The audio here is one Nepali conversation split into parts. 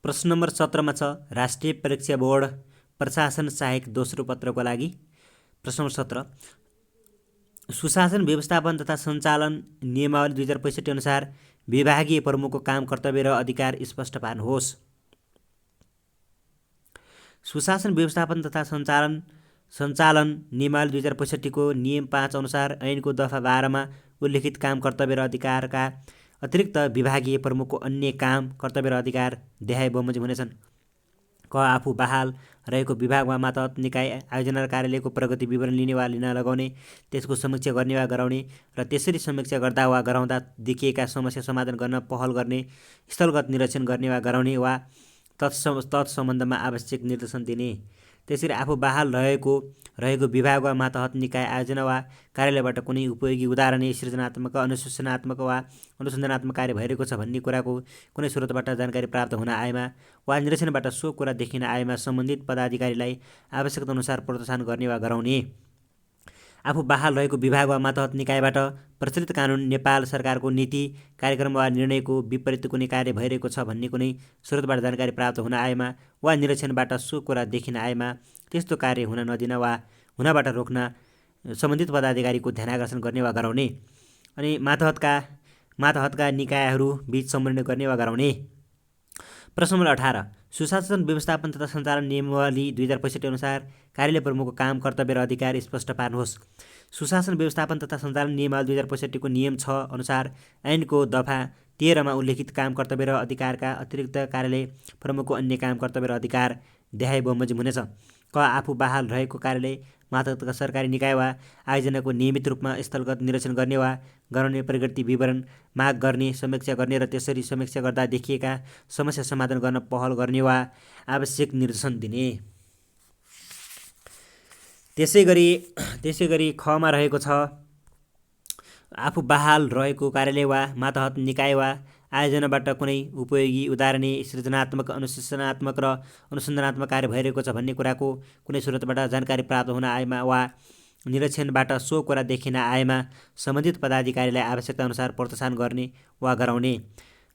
प्रश्न नम्बर 17 मा छ राष्ट्रिय परीक्षा बोर्ड प्रशासन सहायक दोस्रो पत्रको लागि। प्रश्न नम्बर 17 सुशासन व्यवस्थापन तथा सञ्चालन नियमावली 2065 अनुसार विभागीय प्रमुखको काम कर्तव्य र अधिकार स्पष्ट पार्नुहोस्। सुशासन व्यवस्थापन तथा सञ्चालन नियमावली 2065 को नियम 5 अनुसार ऐनको दफा 12 मा उल्लेखित काम कर्तव्य र अधिकारका अतिरिक्त विभागीय प्रमुखको अन्य काम कर्तव्य र अधिकार देहाय बमोजिम हुनेछन्। क आफू बहाल रहेको विभाग वा मातहत निकाय आयोजना र कार्यालयको प्रगति विवरण लिने वा लिन लगाउने, त्यसको समीक्षा गर्ने वा गराउने र त्यसरी समीक्षा गर्दा वा गराउँदा देखिएका समस्या समाधान गर्न पहल गर्ने, स्थलगत निरीक्षण गर्ने वा गराउने वा तत्सम्बन्धमा आवश्यक निर्देशन दिने। त्यसरी आफू बहाल रहेको विभाग वा मातहत निकाय आयोजना वा कार्यालयबाट कुनै उपयोगी उदाहरणीय सृजनात्मक अनुशासनात्मक वा अनुसन्धानात्मक कार्य भइरहेको छ भन्ने कुराको कुनै स्रोतबाट जानकारी प्राप्त हुन आएमा वा निरीक्षणबाट सो कुरा देखिन आएमा सम्बन्धित पदाधिकारीलाई आवश्यकता अनुसार प्रोत्साहन गर्ने वा गराउने। आफू बहाल रहेको विभाग वा मातहत निकायबाट प्रचलित कानुन, नेपाल सरकारको नीति, कार्यक्रम वा निर्णयको विपरीत कुनै कार्य भइरहेको छ भन्ने कुनै स्रोतबाट जानकारी प्राप्त हुन आएमा वा निरीक्षणबाट सो कुरा देखिन आएमा त्यस्तो कार्य हुन नदिन वा हुनबाट रोक्न सम्बन्धित पदाधिकारीको ध्यानाकर्षण गर्ने वा गराउने। अनि मातहतका निकायहरू बीच समन्वय गर्ने वा गराउने। प्रश्न नम्बर 18 सुशासन व्यवस्थापन तथा सञ्चालन नियमावली 2065 अनुसार कार्यालय प्रमुखको काम कर्तव्य र अधिकार स्पष्ट पार्नुहोस्। सुशासन व्यवस्थापन तथा सञ्चालन नियमावली 2065 को नियम 6 अनुसार ऐनको दफा 13 मा उल्लेखित काम कर्तव्य र अधिकारका अतिरिक्त कार्यालय प्रमुखको अन्य काम कर्तव्य र अधिकार देहाय बमोजिम हुनेछ। क आफू बहाल रहेको कार्यालय मातहतका सरकारी निकाय वा आयोजनाको नियमित रूपमा स्थलगत निरीक्षण गर्ने वा गराउने, प्रगति विवरण माग गर्ने, समीक्षा गर्ने र त्यसरी समीक्षा गर्दा देखिएका समस्या समाधान गर्न पहल गर्ने वा आवश्यक निर्देशन दिने। त्यसैगरी ख मा रहेको छ आफू बहाल रहेको कार्यालय वा मातहत निकाय वा आयोजनाबाट कुनै उपयोगी उदाहरणीय सृजनात्मक अनुशासनात्मक र अनुसन्धानात्मक कार्य भइरहेको छ भन्ने कुराको कुनै स्रोतबाट जानकारी प्राप्त हुन आएमा वा निरीक्षणबाट सो कुरा देखिन आएमा सम्बन्धित पदाधिकारीलाई आवश्यकता अनुसार प्रोत्साहन गर्ने वा गराउने।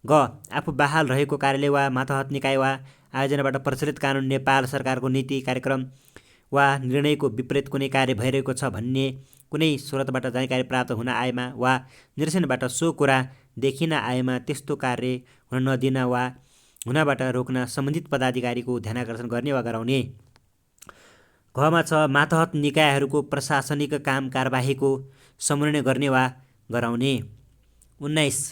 ग आफू बहाल रहेको कार्यालय वा मातहत निकाय वा आयोजनाबाट प्रचलित कानुन, नेपाल सरकारको नीति, कार्यक्रम वा निर्णयको विपरीत कुनै कार्य भइरहेको छ भन्ने कुनै स्रोतबाट जानकारी प्राप्त हुन आएमा वा निरीक्षणबाट सो कुरा देखिन आएमा त्यस्तो कार्य हुन नदिन वा हुनबाट रोक्न सम्बन्धित पदाधिकारीको ध्यानाकर्षण गर्ने वा गराउने। घमा छ मातहत निकायहरूको प्रशासनिक काम कारबाहीको समन्वय गर्ने वा गराउने। 19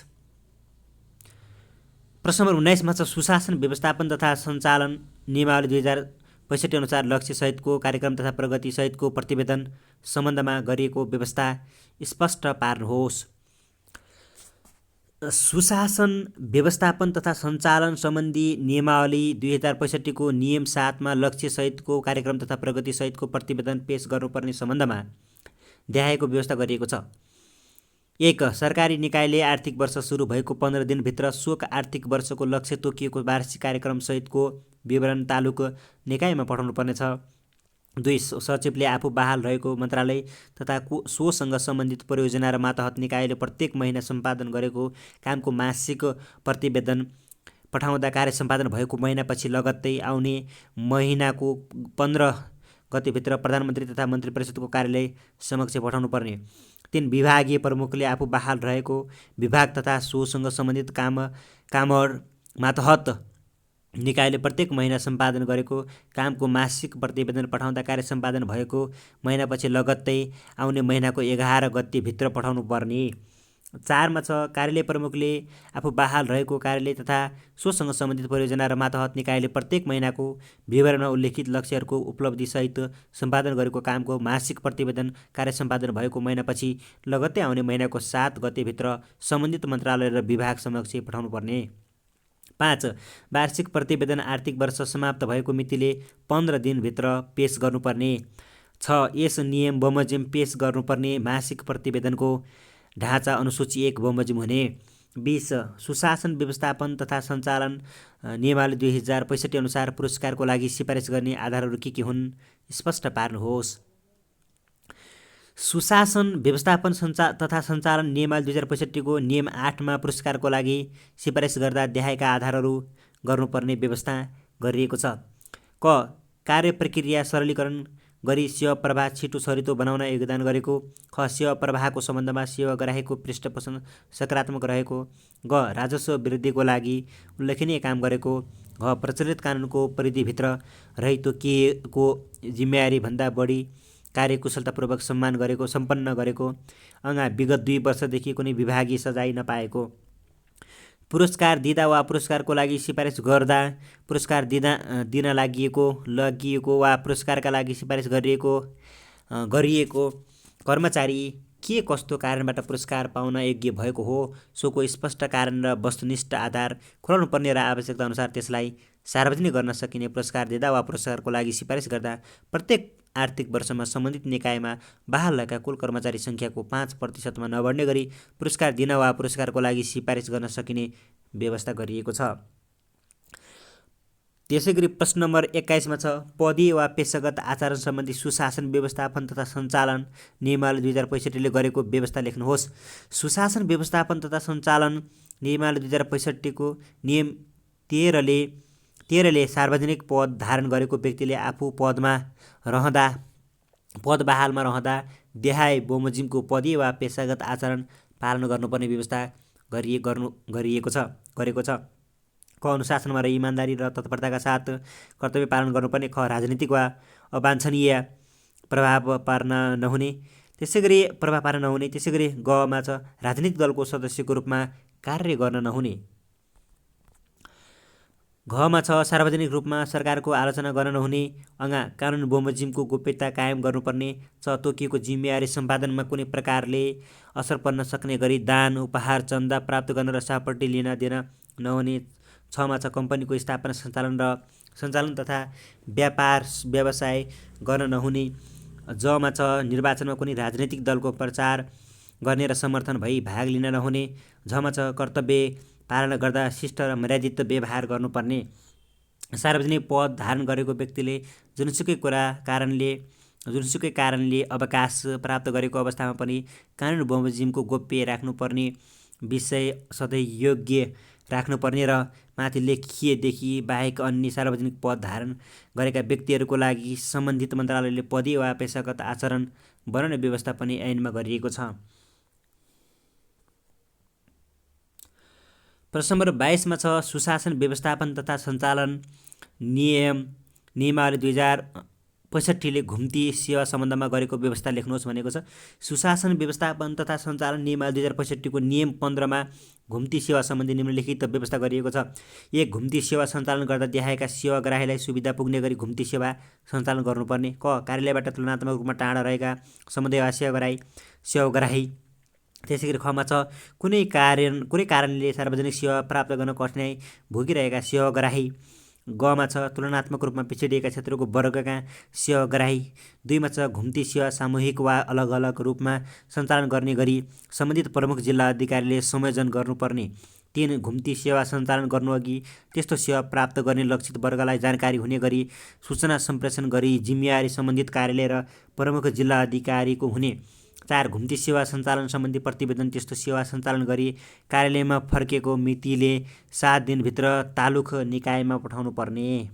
प्रश्न नम्बर 19 मा छ सुशासन व्यवस्थापन तथा सञ्चालन नियमावली 2065 अनुसार लक्ष्य सहितको कार्यक्रम तथा प्रगति सहितको प्रतिवेदन सम्बन्धमा गरिएको व्यवस्था स्पष्ट पार्नुहोस्। सुशासन व्यवस्थापन तथा सञ्चालन सम्बन्धी नियमावली 2065 को नियम 7 मा लक्ष्य सहितको कार्यक्रम तथा प्रगति सहितको प्रतिवेदन पेश गर्नुपर्ने सम्बन्धमा देहायको व्यवस्था गरिएको छ। 1 सरकारी निकायले आर्थिक वर्ष सुरु भएको 15 दिनभित्र सो आर्थिक वर्षको लक्ष्य तोकिएको वार्षिक कार्यक्रम सहितको विवरण तालुक निकायमा पठाउनु पर्नेछ। 2 सचिवले आफू बहाल रहेको मन्त्रालय तथा सोसँग सम्बन्धित परियोजना र मातहत निकायले प्रत्येक महिना सम्पादन गरेको कामको मासिक प्रतिवेदन पठाउँदा कार्य सम्पादन भएको महिनापछि लगत्तै आउने महिनाको 15 गतेभित्र प्रधानमन्त्री तथा मन्त्री परिषदको कार्यालय समक्ष पठाउनु पर्ने। 3 विभागीय प्रमुखले आफू बहाल रहेको विभाग तथा सोसँग सम्बन्धित काम मातहत निकायले प्रत्येक महिना सम्पादन गरेको कामको मासिक प्रतिवेदन पठाउँदा कार्य सम्पादन भएको महिनापछि लगत्तै आउने महिनाको 11 गतेभित्र पठाउनु पर्ने। 4 मा छ कार्यालय प्रमुखले आफू बहाल रहेको कार्यालय तथा सोसँग सम्बन्धित परियोजना र मातहत निकायले प्रत्येक महिनाको विवरणमा उल्लेखित लक्ष्यहरूको उपलब्धिसहित सम्पादन गरेको कामको मासिक प्रतिवेदन कार्य सम्पादन भएको महिनापछि लगत्तै आउने महिनाको 7 गतेभित्र सम्बन्धित मन्त्रालय र विभाग समक्ष पठाउनु पर्ने। 5 वार्षिक प्रतिवेदन आर्थिक वर्ष समाप्त भएको मितिले 15 दिनभित्र पेश गर्नुपर्ने। 6 यस नियम बमोजिम पेश गर्नुपर्ने मासिक प्रतिवेदनको ढाँचा अनुसूची 1 बमोजिम हुने। 20 सुशासन व्यवस्थापन तथा सञ्चालन नियमावली 2065 अनुसार पुरस्कारको लागि सिफारिस गर्ने आधारहरू के हुन् स्पष्ट पार्नुहोस्। सुशासन व्यवस्थापन तथा सञ्चालन नियमावली 2065 को नियम 8 मा पुरस्कारको लागि सिफारिस गर्दा देहायका आधारहरू गर्नुपर्ने व्यवस्था गरिएको छ। क कार्य प्रक्रिया सरलीकरण गरी सेवा प्रवाह छिटो छरितो बनाउन योगदान गरेको। ख सेवा प्रवाहको सम्बन्धमा सेवाग्राहीको पृष्ठपोषण सकारात्मक रहेको। ग राजस्व वृद्धिको लागि उल्लेखनीय काम गरेको। घ प्रचलित कानुनको परिधिभित्र रही तोकिएको जिम्मेवारीभन्दा बढी कार्यकुशलतापूर्वक सम्पन्न गरेको। अङ्गा विगत 2 वर्षदेखि कुनै विभागीय सजाय नपाएको। पुरस्कार दिँदा वा पुरस्कारको लागि सिफारिस गर्दा पुरस्कार दिन लागिएको वा पुरस्कारका लागि सिफारिस गरिएको कर्मचारी के कस्तो कारणबाट पुरस्कार पाउन योग्य भएको हो सोको स्पष्ट कारण र वस्तुनिष्ठ आधार खुलाउनु पर्ने र आवश्यकता अनुसार त्यसलाई सार्वजनिक गर्न सकिने। पुरस्कार दिँदा वा पुरस्कारको लागि सिफारिस गर्दा प्रत्येक आर्थिक वर्षमा सम्बन्धित निकायमा बहाल भएका कुल कर्मचारी सङ्ख्याको 5% नबढ्ने गरी पुरस्कार दिन वा पुरस्कारको लागि सिफारिस गर्न सकिने व्यवस्था गरिएको छ। त्यसैगरी प्रश्न नम्बर 21 छ पदीय वा पेशागत आचरण सम्बन्धी सुशासन व्यवस्थापन तथा सञ्चालन नियमावली 2065 ले गरेको व्यवस्था लेख्नुहोस्। सुशासन व्यवस्थापन तथा सञ्चालन नियमावली 2065 को नियम 13 ले सार्वजनिक पद धारण गरेको व्यक्तिले आफू पद बहालमा रहँदा देहाय बमोजिमको पदीय वा पेशागत आचरण पालन गर्नुपर्ने व्यवस्था गरेको छ। क अनुशासनमा र इमान्दारी र तत्परताका साथ कर्तव्य पालन गर्नुपर्ने। ख राजनीतिक वा अवाञ्छनीय प्रभाव पार्न नहुने। त्यसैगरी गमा छ राजनीतिक दलको सदस्यको रूपमा कार्य गर्न नहुने। घमा छ सार्वजनिक रूपमा सरकारको आलोचना गर्न नहुने। अङ्गा कानुन बमोजिमको गोप्यता कायम गर्नुपर्ने। च तोकिएको जिम्मेवारी सम्पादनमा कुनै प्रकारले असर पर्न सक्ने गरी दान उपहार चन्दा प्राप्त गर्न र सापट्टि लिन दिन नहुने। छमा छ कम्पनीको स्थापना सञ्चालन तथा व्यवसाय गर्न नहुने। जमा छ निर्वाचनमा कुनै राजनीतिक दलको प्रचार गर्ने र समर्थन भई भाग लिन नहुने। झमा छ कर्तव्य पालन गर्दा शिष्ट र मर्यादित व्यवहार गर्नुपर्ने। सार्वजनिक पद धारण गरेको व्यक्तिले जुनसुकै कारणले अवकाश प्राप्त गरेको अवस्थामा पनि कानुन बमोजिमको गोप्य राख्नुपर्ने विषय सधैँ योग्य राख्नुपर्ने र माथि लेखिएदेखि बाहेक अन्य सार्वजनिक पद धारण गरेका व्यक्तिहरूको लागि सम्बन्धित मन्त्रालयले पदीय वा पेशागत आचरण बनाउने व्यवस्था पनि ऐनमा गरिएको छ। प्रश्न नम्बर 22 छ सुशासन व्यवस्थापन तथा सञ्चालन नियमावली 2065 ले घुम्ती सेवा सम्बन्धमा गरेको व्यवस्था लेख्नुहोस् भनेको छ। सुशासन व्यवस्थापन तथा सञ्चालन नियमावली 2065 को नियम 15 मा घुम्ती सेवा सम्बन्धी निम्नलिखित व्यवस्था गरिएको छ। 1 घुम्ती सेवा सञ्चालन गर्दा देखाएका सेवाग्राहीलाई सुविधा पुग्ने गरी घुम्ती सेवा सञ्चालन गर्नुपर्ने। क कार्यालयबाट तुलनात्मक रूपमा टाढा रहेका समुदाय वा सेवाग्राही। त्यसैगरी खमा छ कुनै कारणले सार्वजनिक सेवा प्राप्त गर्न कठिनाइ भोगिरहेका सेवाग्राही। गमा छ तुलनात्मक रूपमा पिछडिएका क्षेत्रको वर्गका सेवाग्राही। 2 मा छ घुम्ती सेवा सामूहिक वा अलग अलग रूपमा सञ्चालन गर्ने गरी सम्बन्धित प्रमुख जिल्ला अधिकारीले संयोजन गर्नुपर्ने। 3 घुम्ती सेवा सञ्चालन गर्नुअघि त्यस्तो सेवा प्राप्त गर्ने लक्षित वर्गलाई जानकारी हुने गरी सूचना सम्प्रेषण गरी जिम्मेवारी सम्बन्धित कार्यालय र प्रमुख जिल्ला अधिकारीको हुने। 4 घुम्ती सेवा सञ्चालन सम्बन्धी प्रतिवेदन त्यस्तो सेवा सञ्चालन गरी कार्यालयमा फर्केको मितिले 7 दिनभित्र तालुक निकायमा पठाउनु पर्ने।